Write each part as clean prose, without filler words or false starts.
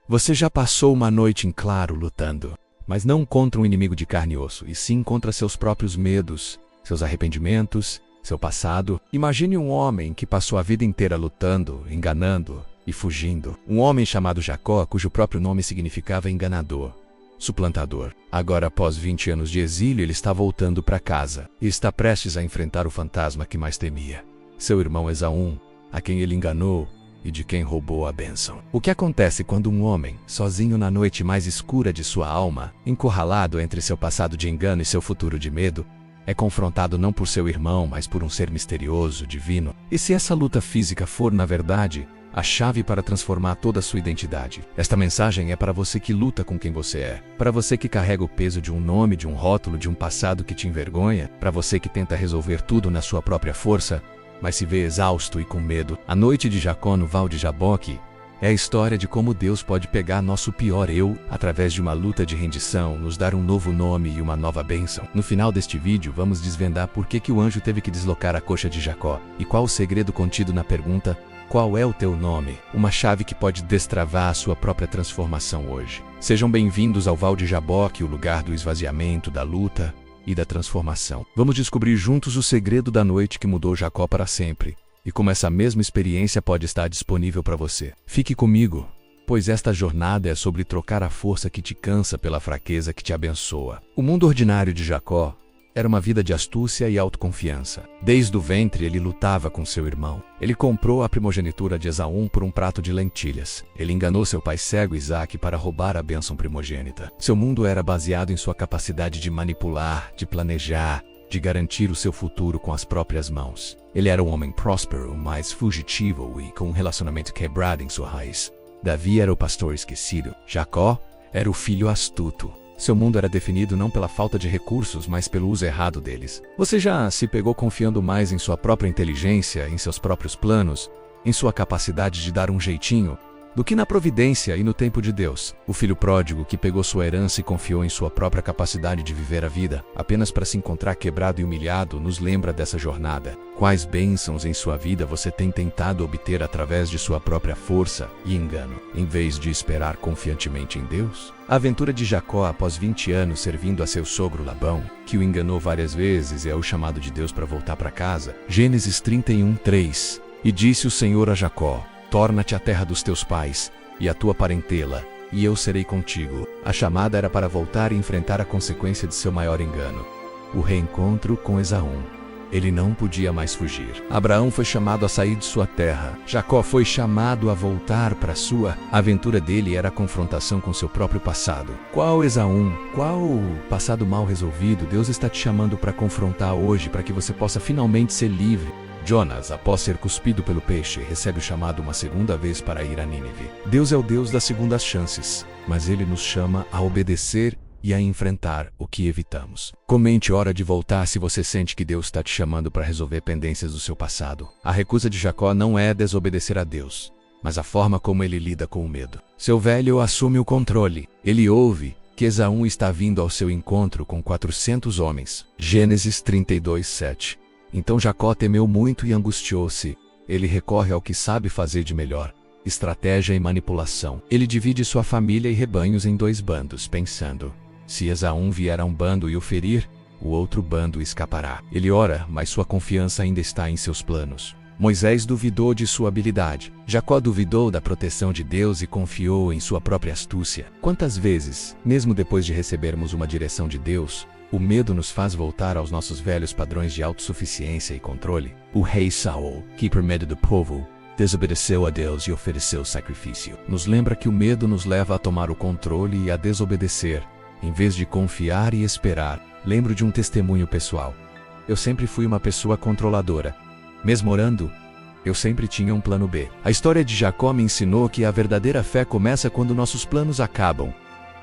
Você já passou uma noite em claro lutando, mas não contra um inimigo de carne e osso, e sim contra seus próprios medos, seus arrependimentos, seu passado. Imagine um homem que passou a vida inteira lutando, enganando e fugindo. Um homem chamado Jacó, cujo próprio nome significava enganador, suplantador. Agora, após 20 anos de exílio, ele está voltando para casa e está prestes a enfrentar o fantasma que mais temia, seu irmão Esaú, a quem ele enganou e de quem roubou a bênção. O que acontece quando um homem, sozinho na noite mais escura de sua alma, encurralado entre seu passado de engano e seu futuro de medo, é confrontado não por seu irmão, mas por um ser misterioso, divino? E se essa luta física for, na verdade, a chave para transformar toda a sua identidade? Esta mensagem é para você que luta com quem você é, para você que carrega o peso de um nome, de um rótulo, de um passado que te envergonha, para você que tenta resolver tudo na sua própria força, mas se vê exausto e com medo. A noite de Jacó no Val de Jaboque é a história de como Deus pode pegar nosso pior eu, através de uma luta de rendição, nos dar um novo nome e uma nova bênção. No final deste vídeo, vamos desvendar por que o anjo teve que deslocar a coxa de Jacó, e qual o segredo contido na pergunta: qual é o teu nome? Uma chave que pode destravar a sua própria transformação hoje. Sejam bem-vindos ao Val de Jaboque, o lugar do esvaziamento, da luta e da transformação. Vamos descobrir juntos o segredo da noite que mudou Jacó para sempre, e como essa mesma experiência pode estar disponível para você. Fique comigo, pois esta jornada é sobre trocar a força que te cansa pela fraqueza que te abençoa. O mundo ordinário de Jacó era uma vida de astúcia e autoconfiança. Desde o ventre ele lutava com seu irmão. Ele comprou a primogenitura de Esaú por um prato de lentilhas. Ele enganou seu pai cego Isaque para roubar a bênção primogênita. Seu mundo era baseado em sua capacidade de manipular, de planejar, de garantir o seu futuro com as próprias mãos. Ele era um homem próspero, mas fugitivo e com um relacionamento quebrado em sua raiz. Davi era o pastor esquecido. Jacó era o filho astuto. Seu mundo era definido não pela falta de recursos, mas pelo uso errado deles. Você já se pegou confiando mais em sua própria inteligência, em seus próprios planos, em sua capacidade de dar um jeitinho, do que na providência e no tempo de Deus? O filho pródigo que pegou sua herança e confiou em sua própria capacidade de viver a vida, apenas para se encontrar quebrado e humilhado, nos lembra dessa jornada. Quais bênçãos em sua vida você tem tentado obter através de sua própria força e engano, em vez de esperar confiantemente em Deus? A aventura de Jacó após 20 anos servindo a seu sogro Labão, que o enganou várias vezes, é o chamado de Deus para voltar para casa. Gênesis 31:3. E disse o Senhor a Jacó: torna-te à terra dos teus pais, e à tua parentela, e eu serei contigo. A chamada era para voltar e enfrentar a consequência de seu maior engano, o reencontro com Esaú. Ele não podia mais fugir. Abraão foi chamado a sair de sua terra. Jacó foi chamado a voltar para sua. A aventura dele era a confrontação com seu próprio passado. Qual Esaú? Qual passado mal resolvido Deus está te chamando para confrontar hoje, para que você possa finalmente ser livre? Jonas, após ser cuspido pelo peixe, recebe o chamado uma segunda vez para ir a Nínive. Deus é o Deus das segundas chances, mas Ele nos chama a obedecer e a enfrentar o que evitamos. Comente hora de voltar se você sente que Deus está te chamando para resolver pendências do seu passado. A recusa de Jacó não é desobedecer a Deus, mas a forma como ele lida com o medo. Seu velho assume o controle. Ele ouve que Esaú está vindo ao seu encontro com 400 homens. Gênesis 32:7. Então Jacó temeu muito e angustiou-se. Ele recorre ao que sabe fazer de melhor: estratégia e manipulação. Ele divide sua família e rebanhos em 2 bandos, pensando: se Esaú vier a um bando e o ferir, o outro bando escapará. Ele ora, mas sua confiança ainda está em seus planos. Moisés duvidou de sua habilidade. Jacó duvidou da proteção de Deus e confiou em sua própria astúcia. Quantas vezes, mesmo depois de recebermos uma direção de Deus, o medo nos faz voltar aos nossos velhos padrões de autossuficiência e controle? O rei Saul, que por medo do povo, desobedeceu a Deus e ofereceu sacrifício. Nos lembra que o medo nos leva a tomar o controle e a desobedecer, em vez de confiar e esperar. Lembro de um testemunho pessoal. Eu sempre fui uma pessoa controladora. Mesmo orando, eu sempre tinha um plano B. A história de Jacó me ensinou que a verdadeira fé começa quando nossos planos acabam.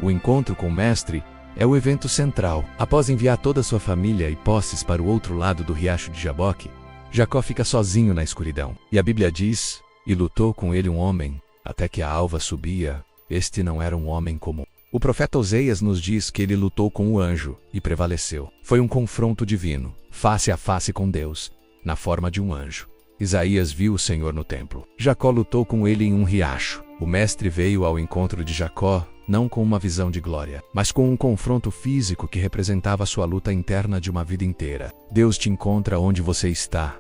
O encontro com o Mestre é o evento central. Após enviar toda a sua família e posses para o outro lado do riacho de Jaboque, Jacó fica sozinho na escuridão. E a Bíblia diz: e lutou com ele um homem, até que a alva subia. Este não era um homem comum. O profeta Oseias nos diz que ele lutou com o anjo e prevaleceu. Foi um confronto divino, face a face com Deus, na forma de um anjo. Isaías viu o Senhor no templo. Jacó lutou com ele em um riacho. O mestre veio ao encontro de Jacó, não com uma visão de glória, mas com um confronto físico que representava a sua luta interna de uma vida inteira. Deus te encontra onde você está.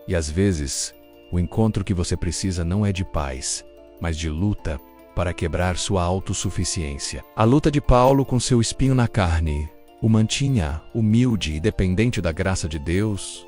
E às vezes, o encontro que você precisa não é de paz, mas de luta para quebrar sua autossuficiência. A luta de Paulo com seu espinho na carne o mantinha humilde e dependente da graça de Deus.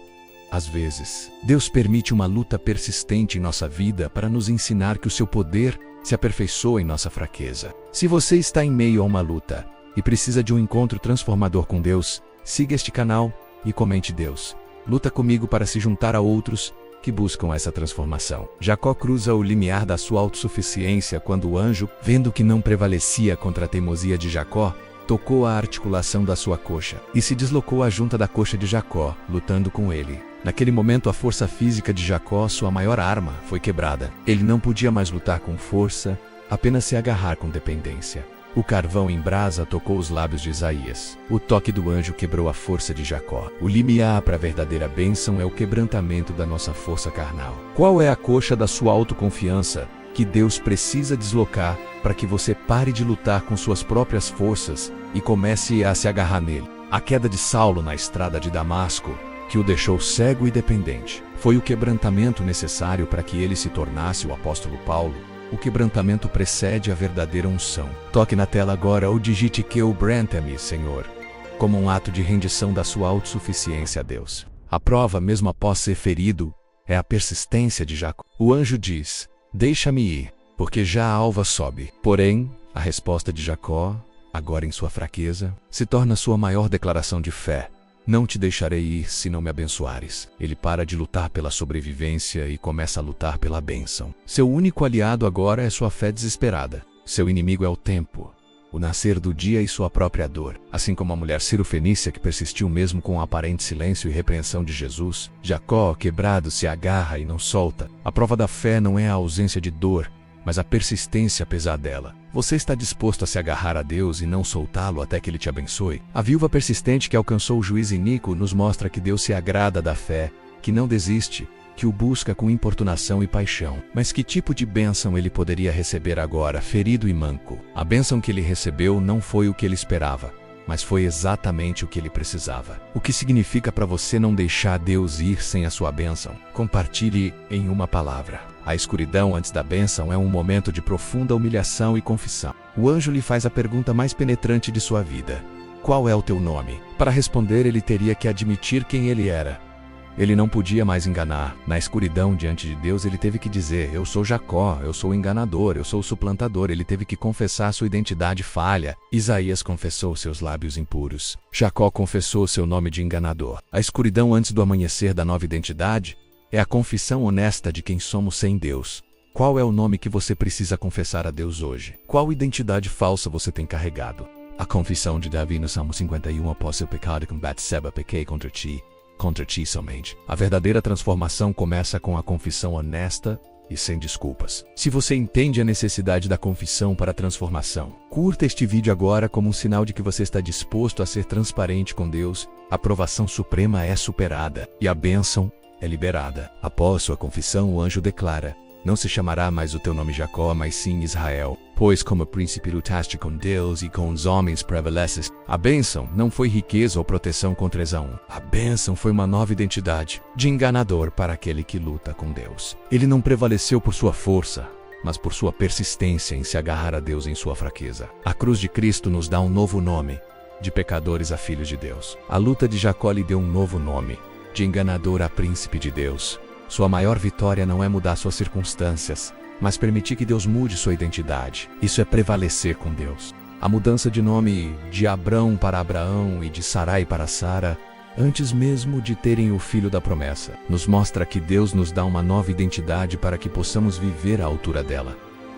Às vezes, Deus permite uma luta persistente em nossa vida para nos ensinar que o seu poder se aperfeiçoa em nossa fraqueza. Se você está em meio a uma luta e precisa de um encontro transformador com Deus, siga este canal e comente Deus luta comigo para se juntar a outros que buscam essa transformação. Jacó cruza o limiar da sua autossuficiência quando o anjo, vendo que não prevalecia contra a teimosia de Jacó, tocou a articulação da sua coxa e se deslocou à junta da coxa de Jacó, lutando com ele. Naquele momento, a força física de Jacó, sua maior arma, foi quebrada. Ele não podia mais lutar com força, apenas se agarrar com dependência. O carvão em brasa tocou os lábios de Isaías. O toque do anjo quebrou a força de Jacó. O limiar para a verdadeira bênção é o quebrantamento da nossa força carnal. Qual é a coxa da sua autoconfiança que Deus precisa deslocar para que você pare de lutar com suas próprias forças e comece a se agarrar nele? A queda de Saulo na estrada de Damasco, que o deixou cego e dependente, foi o quebrantamento necessário para que ele se tornasse o apóstolo Paulo. O quebrantamento precede a verdadeira unção. Toque na tela agora ou digite quebranta-me, Senhor, como um ato de rendição da sua autossuficiência a Deus. A prova, mesmo após ser ferido, é a persistência de Jacó. O anjo diz: deixa-me ir, porque já a alva sobe. Porém, a resposta de Jacó, agora em sua fraqueza, se torna sua maior declaração de fé. Não te deixarei ir se não me abençoares. Ele para de lutar pela sobrevivência e começa a lutar pela bênção. Seu único aliado agora é sua fé desesperada. Seu inimigo é o tempo, o nascer do dia e sua própria dor. Assim como a mulher cirofenícia que persistiu mesmo com o aparente silêncio e repreensão de Jesus, Jacó, quebrado, se agarra e não solta. A prova da fé não é a ausência de dor, mas a persistência apesar dela. Você está disposto a se agarrar a Deus e não soltá-lo até que Ele te abençoe? A viúva persistente que alcançou o juiz iníquo nos mostra que Deus se agrada da fé, que não desiste, que o busca com importunação e paixão. Mas que tipo de bênção ele poderia receber agora, ferido e manco? A bênção que ele recebeu não foi o que ele esperava, mas foi exatamente o que ele precisava. O que significa para você não deixar Deus ir sem a sua bênção? Compartilhe em uma palavra. A escuridão antes da bênção é um momento de profunda humilhação e confissão. O anjo lhe faz a pergunta mais penetrante de sua vida: qual é o teu nome? Para responder, ele teria que admitir quem ele era. Ele não podia mais enganar. Na escuridão diante de Deus, ele teve que dizer: eu sou Jacó, eu sou o enganador, eu sou o suplantador. Ele teve que confessar sua identidade falha. Isaías confessou seus lábios impuros. Jacó confessou seu nome de enganador. A escuridão antes do amanhecer da nova identidade é a confissão honesta de quem somos sem Deus. Qual é o nome que você precisa confessar a Deus hoje? Qual identidade falsa você tem carregado? A confissão de Davi no Salmo 51: após seu pecado com Batseba, pequei contra ti somente. A verdadeira transformação começa com a confissão honesta e sem desculpas. Se você entende a necessidade da confissão para a transformação, curta este vídeo agora como um sinal de que você está disposto a ser transparente com Deus. A provação suprema é superada e a bênção é liberada. Após sua confissão, o anjo declara: não se chamará mais o teu nome Jacó, mas sim Israel, pois como príncipe lutaste com Deus e com os homens prevaleces. A bênção não foi riqueza ou proteção contra Esaú. A bênção foi uma nova identidade de enganador para aquele que luta com Deus. Ele não prevaleceu por sua força, mas por sua persistência em se agarrar a Deus em sua fraqueza. A cruz de Cristo nos dá um novo nome, de pecadores a filhos de Deus. A luta de Jacó lhe deu um novo nome, de enganador a príncipe de Deus. Sua maior vitória não é mudar suas circunstâncias, mas permitir que Deus mude sua identidade. Isso é prevalecer com Deus. A mudança de nome de Abrão para Abraão e de Sarai para Sara, antes mesmo de terem o filho da promessa, nos mostra que Deus nos dá uma nova identidade para que possamos viver à altura dela.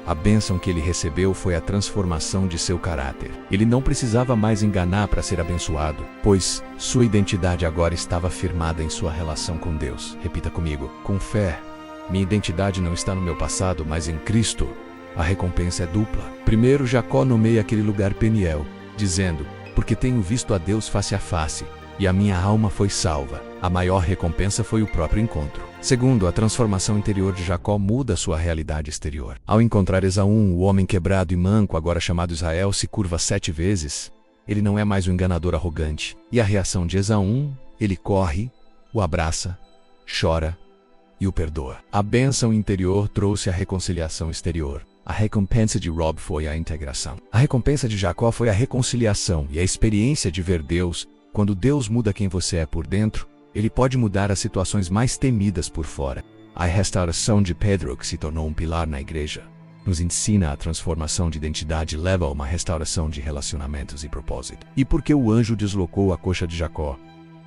A bênção que ele recebeu foi a transformação de seu caráter. Ele não precisava mais enganar para ser abençoado, pois sua identidade agora estava firmada em sua relação com Deus. Repita comigo: com fé. Minha identidade não está no meu passado, mas em Cristo. A recompensa é dupla. Primeiro, Jacó nomeia aquele lugar Peniel, dizendo: porque tenho visto a Deus face a face, e a minha alma foi salva. A maior recompensa foi o próprio encontro. Segundo, a transformação interior de Jacó muda sua realidade exterior. Ao encontrar Esaú, o homem quebrado e manco, agora chamado Israel, se curva 7 vezes. Ele não é mais um enganador arrogante. E a reação de Esaú, ele corre, o abraça, chora e o perdoa. A bênção interior trouxe a reconciliação exterior. A recompensa de Rob foi a integração. A recompensa de Jacó foi a reconciliação e a experiência de ver Deus. Quando Deus muda quem você é por dentro, Ele pode mudar as situações mais temidas por fora. A restauração de Pedro, que se tornou um pilar na igreja, nos ensina a transformação de identidade leva a uma restauração de relacionamentos e propósito. E por que o anjo deslocou a coxa de Jacó?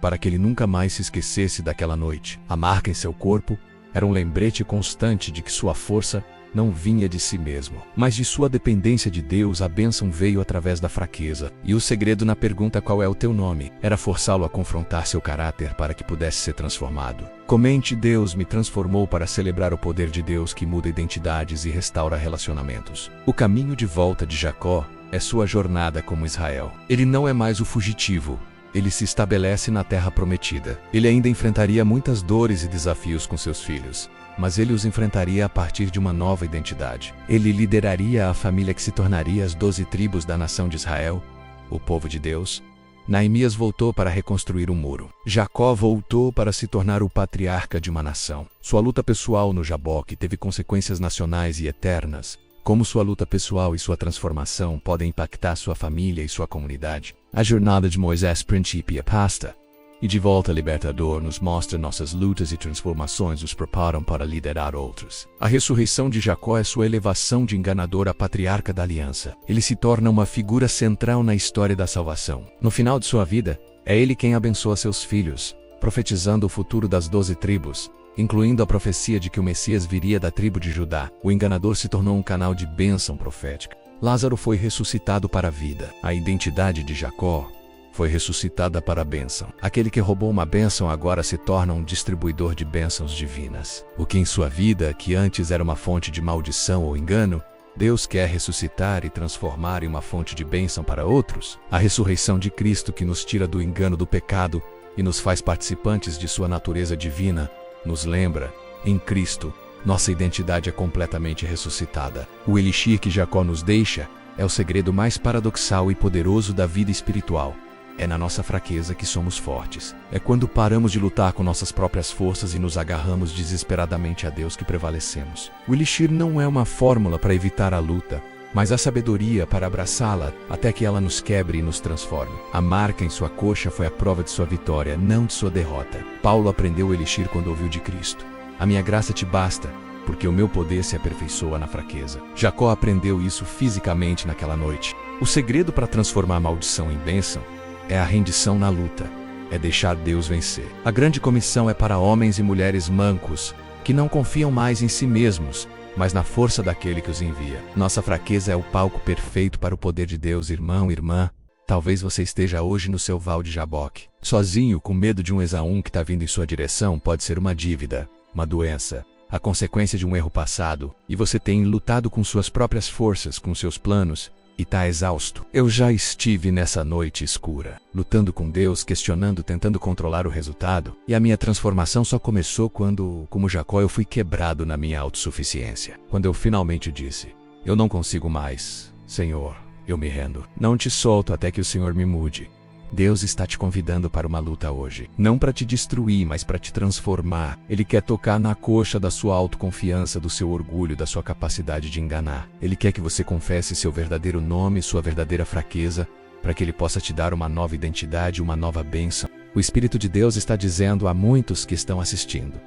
Para que ele nunca mais se esquecesse daquela noite. A marca em seu corpo era um lembrete constante de que sua força não vinha de si mesmo, mas de sua dependência de Deus. A bênção veio através da fraqueza. E o segredo na pergunta "qual é o teu nome?" era forçá-lo a confrontar seu caráter para que pudesse ser transformado. Comente: Deus me transformou para celebrar o poder de Deus que muda identidades e restaura relacionamentos. O caminho de volta de Jacó é sua jornada como Israel. Ele não é mais o fugitivo. Ele se estabelece na terra prometida. Ele ainda enfrentaria muitas dores e desafios com seus filhos, mas ele os enfrentaria a partir de uma nova identidade. Ele lideraria a família que se tornaria as 12 tribos da nação de Israel, o povo de Deus. Neemias voltou para reconstruir um muro. Jacó voltou para se tornar o patriarca de uma nação. Sua luta pessoal no Jaboque teve consequências nacionais e eternas. Como sua luta pessoal e sua transformação podem impactar sua família e sua comunidade. A jornada de Moisés Príncipe pasta e de volta libertador nos mostra nossas lutas e transformações nos preparam para liderar outros. A ressurreição de Jacó é sua elevação de enganador a patriarca da aliança. Ele se torna uma figura central na história da salvação. No final de sua vida, é ele quem abençoa seus filhos, profetizando o futuro das 12 tribos, incluindo a profecia de que o Messias viria da tribo de Judá. O enganador se tornou um canal de bênção profética. Lázaro foi ressuscitado para a vida. A identidade de Jacó foi ressuscitada para a bênção. Aquele que roubou uma bênção agora se torna um distribuidor de bênçãos divinas. O que em sua vida, que antes era uma fonte de maldição ou engano, Deus quer ressuscitar e transformar em uma fonte de bênção para outros. A ressurreição de Cristo, que nos tira do engano do pecado e nos faz participantes de sua natureza divina, nos lembra, em Cristo, nossa identidade é completamente ressuscitada. O elixir que Jacó nos deixa é o segredo mais paradoxal e poderoso da vida espiritual. É na nossa fraqueza que somos fortes. É quando paramos de lutar com nossas próprias forças e nos agarramos desesperadamente a Deus que prevalecemos. O elixir não é uma fórmula para evitar a luta, mas a sabedoria para abraçá-la até que ela nos quebre e nos transforme. A marca em sua coxa foi a prova de sua vitória, não de sua derrota. Paulo aprendeu o elixir quando ouviu de Cristo. A minha graça te basta, porque o meu poder se aperfeiçoa na fraqueza. Jacó aprendeu isso fisicamente naquela noite. O segredo para transformar a maldição em bênção é a rendição na luta, é deixar Deus vencer. A grande comissão é para homens e mulheres mancos, que não confiam mais em si mesmos, mas na força daquele que os envia. Nossa fraqueza é o palco perfeito para o poder de Deus. Irmão, irmã, talvez você esteja hoje no seu val de Jaboque, sozinho, com medo de um Esaú que está vindo em sua direção. Pode ser uma dívida, uma doença, a consequência de um erro passado, e você tem lutado com suas próprias forças, com seus planos, e está exausto. Eu já estive nessa noite escura, lutando com Deus, questionando, tentando controlar o resultado, e a minha transformação só começou quando, como Jacó, eu fui quebrado na minha autossuficiência. Quando eu finalmente disse: eu não consigo mais, Senhor, eu me rendo. Não te solto até que o Senhor me mude. Deus está te convidando para uma luta hoje. Não para te destruir, mas para te transformar. Ele quer tocar na coxa da sua autoconfiança, do seu orgulho, da sua capacidade de enganar. Ele quer que você confesse seu verdadeiro nome, sua verdadeira fraqueza, para que Ele possa te dar uma nova identidade, uma nova bênção. O Espírito de Deus está dizendo a muitos que estão assistindo: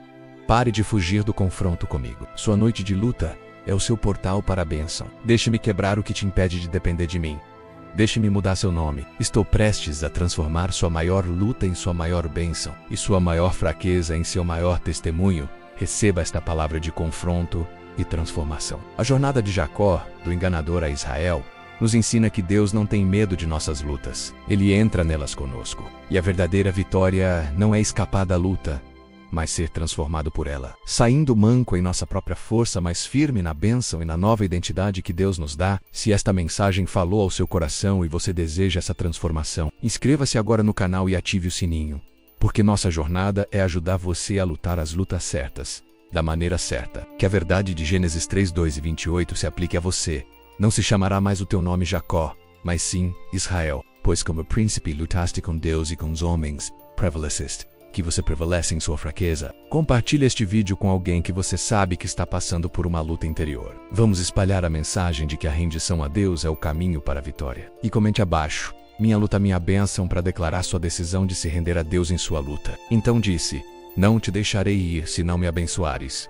pare de fugir do confronto comigo. Sua noite de luta é o seu portal para a bênção. Deixe-me quebrar o que te impede de depender de mim. Deixe-me mudar seu nome. Estou prestes a transformar sua maior luta em sua maior bênção e sua maior fraqueza em seu maior testemunho. Receba esta palavra de confronto e transformação. A jornada de Jacó, do enganador a Israel, nos ensina que Deus não tem medo de nossas lutas. Ele entra nelas conosco. E a verdadeira vitória não é escapar da luta, mas ser transformado por ela. Saindo manco em nossa própria força, mas firme na bênção e na nova identidade que Deus nos dá. Se esta mensagem falou ao seu coração e você deseja essa transformação, inscreva-se agora no canal e ative o sininho. Porque nossa jornada é ajudar você a lutar as lutas certas, da maneira certa. Que a verdade de Gênesis 3:2 e 28 se aplique a você. Não se chamará mais o teu nome Jacó, mas sim Israel, pois como príncipe lutaste com Deus e com os homens, prevaleceste. Que você prevalece em sua fraqueza. Compartilhe este vídeo com alguém que você sabe que está passando por uma luta interior. Vamos espalhar a mensagem de que a rendição a Deus é o caminho para a vitória. E comente abaixo: minha luta, minha bênção, para declarar sua decisão de se render a Deus em sua luta. Então disse: não te deixarei ir se não me abençoares.